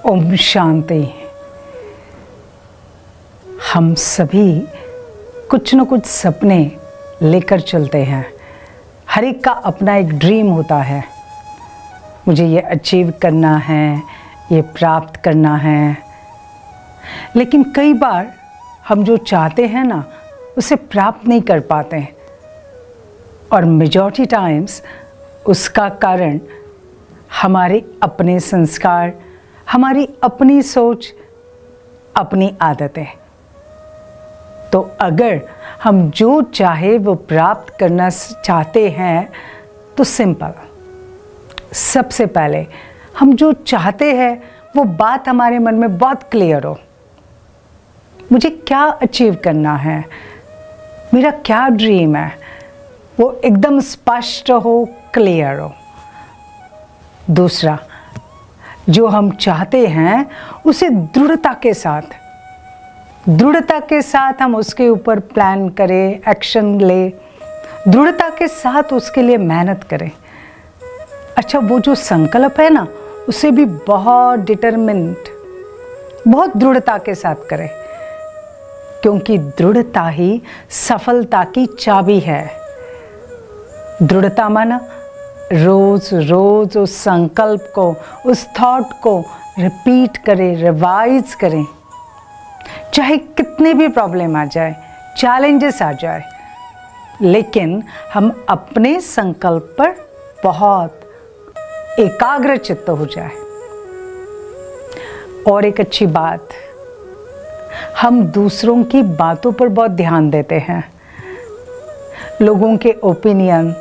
ओम शांति। हम सभी कुछ न कुछ सपने लेकर चलते हैं। हर एक का अपना एक ड्रीम होता है, मुझे ये अचीव करना है, ये प्राप्त करना है। लेकिन कई बार हम जो चाहते हैं ना, उसे प्राप्त नहीं कर पाते हैं। और मेजॉरिटी टाइम्स उसका कारण हमारे अपने संस्कार, हमारी अपनी सोच, अपनी आदतें। तो अगर हम जो चाहे वो प्राप्त करना चाहते हैं तो सिंपल, सबसे पहले हम जो चाहते हैं वो बात हमारे मन में बहुत क्लियर हो। मुझे क्या अचीव करना है, मेरा क्या ड्रीम है, वो एकदम स्पष्ट हो, क्लियर हो। दूसरा, जो हम चाहते हैं उसे दृढ़ता के साथ हम उसके ऊपर प्लान करें, एक्शन ले, दृढ़ता के साथ उसके लिए मेहनत करें। अच्छा, वो जो संकल्प है ना, उसे भी बहुत डिटरमिनेट, बहुत दृढ़ता के साथ करें, क्योंकि दृढ़ता ही सफलता की चाबी है। दृढ़ता माना रोज रोज उस संकल्प को, उस थॉट को रिपीट करें, रिवाइज करें, चाहे कितने भी प्रॉब्लम आ जाए, चैलेंजेस आ जाए, लेकिन हम अपने संकल्प पर बहुत एकाग्र चित्त हो जाए। और एक अच्छी बात, हम दूसरों की बातों पर बहुत ध्यान देते हैं, लोगों के ओपिनियन,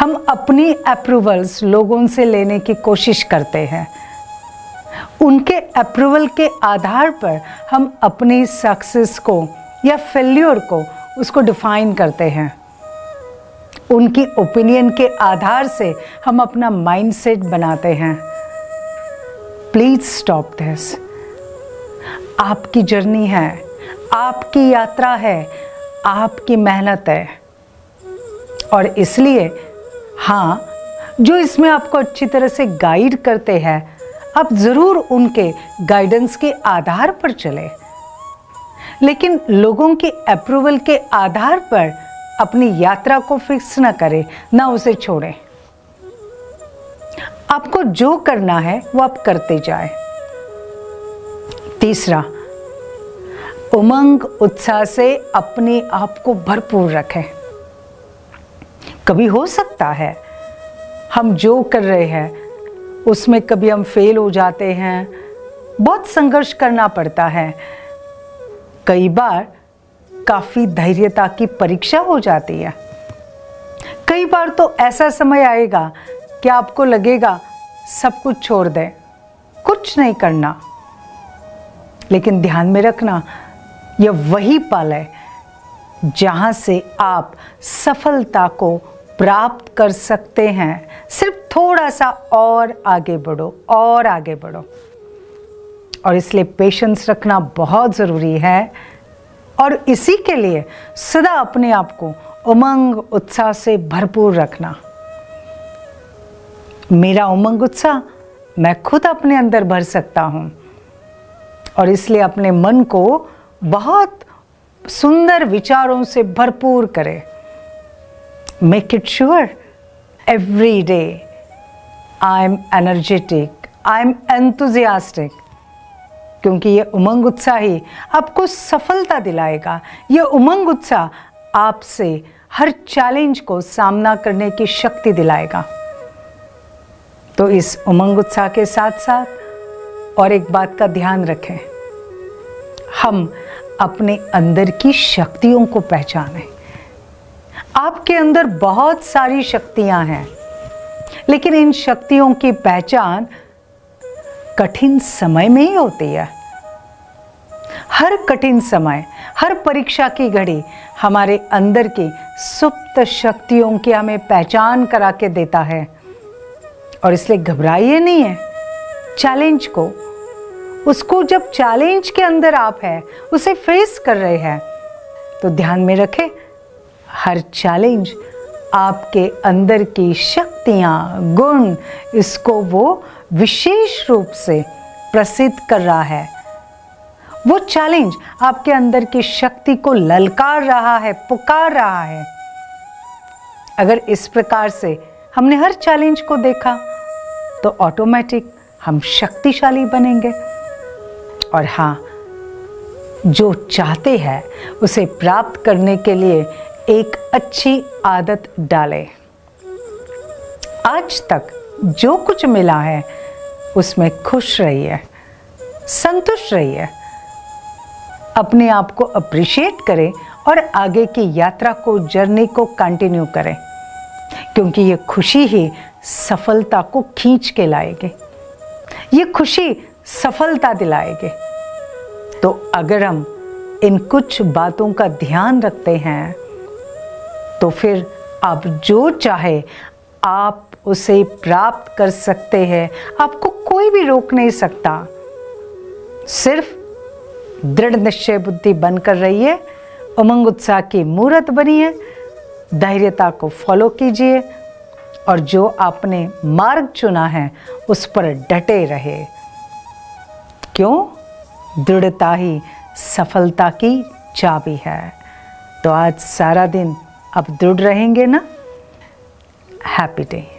हम अपनी अप्रूवल्स लोगों से लेने की कोशिश करते हैं। उनके अप्रूवल के आधार पर हम अपनी सक्सेस को या फेल्योर को उसको डिफाइन करते हैं। उनकी ओपिनियन के आधार से हम अपना माइंडसेट बनाते हैं। Please stop this. आपकी जर्नी है, आपकी यात्रा है, आपकी मेहनत है। और इसलिए हाँ, जो इसमें आपको अच्छी तरह से गाइड करते हैं, आप ज़रूर उनके गाइडेंस के आधार पर चले, लेकिन लोगों की अप्रूवल के आधार पर अपनी यात्रा को फिक्स ना करें, ना उसे छोड़ें। आपको जो करना है वो आप करते जाएं। तीसरा, उमंग उत्साह से अपने आप को भरपूर रखें। कभी हो सकता है हम जो कर रहे हैं उसमें कभी हम फेल हो जाते हैं, बहुत संघर्ष करना पड़ता है, कई बार काफ़ी धैर्यता की परीक्षा हो जाती है। कई बार तो ऐसा समय आएगा कि आपको लगेगा सब कुछ छोड़ दें, कुछ नहीं करना। लेकिन ध्यान में रखना, यह वही पल है जहां से आप सफलता को प्राप्त कर सकते हैं। सिर्फ थोड़ा सा और आगे बढ़ो, और आगे बढ़ो। और इसलिए पेशेंस रखना बहुत ज़रूरी है। और इसी के लिए सदा अपने आप को उमंग उत्साह से भरपूर रखना। मेरा उमंग उत्साह मैं खुद अपने अंदर भर सकता हूँ। और इसलिए अपने मन को बहुत सुंदर विचारों से भरपूर करें। Make it sure every day I am energetic, I am enthusiastic, क्योंकि ये उमंग उत्साह ही आपको सफलता दिलाएगा। ये उमंग उत्साह आपसे हर चैलेंज को सामना करने की शक्ति दिलाएगा। तो इस उमंग उत्साह के साथ साथ और एक बात का ध्यान रखें, हम अपने अंदर की शक्तियों को पहचानें। आपके अंदर बहुत सारी शक्तियां हैं, लेकिन इन शक्तियों की पहचान कठिन समय में ही होती है। हर कठिन समय, हर परीक्षा की घड़ी हमारे अंदर की सुप्त शक्तियों की हमें पहचान करा के देता है। और इसलिए घबराइए नहीं है चैलेंज को। उसको जब चैलेंज के अंदर आप हैं, उसे फेस कर रहे हैं, तो ध्यान में रखें, हर चैलेंज आपके अंदर की शक्तियाँ, गुण, इसको वो विशेष रूप से प्रसिद्ध कर रहा है। वो चैलेंज आपके अंदर की शक्ति को ललकार रहा है, पुकार रहा है। अगर इस प्रकार से हमने हर चैलेंज को देखा तो ऑटोमेटिक हम शक्तिशाली बनेंगे। और हाँ, जो चाहते हैं उसे प्राप्त करने के लिए एक अच्छी आदत डालें। आज तक जो कुछ मिला है उसमें खुश रहिए, संतुष्ट रहिए, अपने आप को अप्रिशिएट करें और आगे की यात्रा को, जर्नी को कंटिन्यू करें, क्योंकि ये खुशी ही सफलता को खींच के लाएगी। ये खुशी सफलता दिलाएगी। तो अगर हम इन कुछ बातों का ध्यान रखते हैं तो फिर आप जो चाहे आप उसे प्राप्त कर सकते हैं। आपको कोई भी रोक नहीं सकता। सिर्फ दृढ़ निश्चय बुद्धि बनकर रहिए, उमंग उत्साह की मूर्त बनिए, धैर्यता को फॉलो कीजिए और जो आपने मार्ग चुना है उस पर डटे रहे। क्यों? दृढ़ता ही सफलता की चाबी है। तो आज सारा दिन आप दृढ़ रहेंगे ना? Happy day.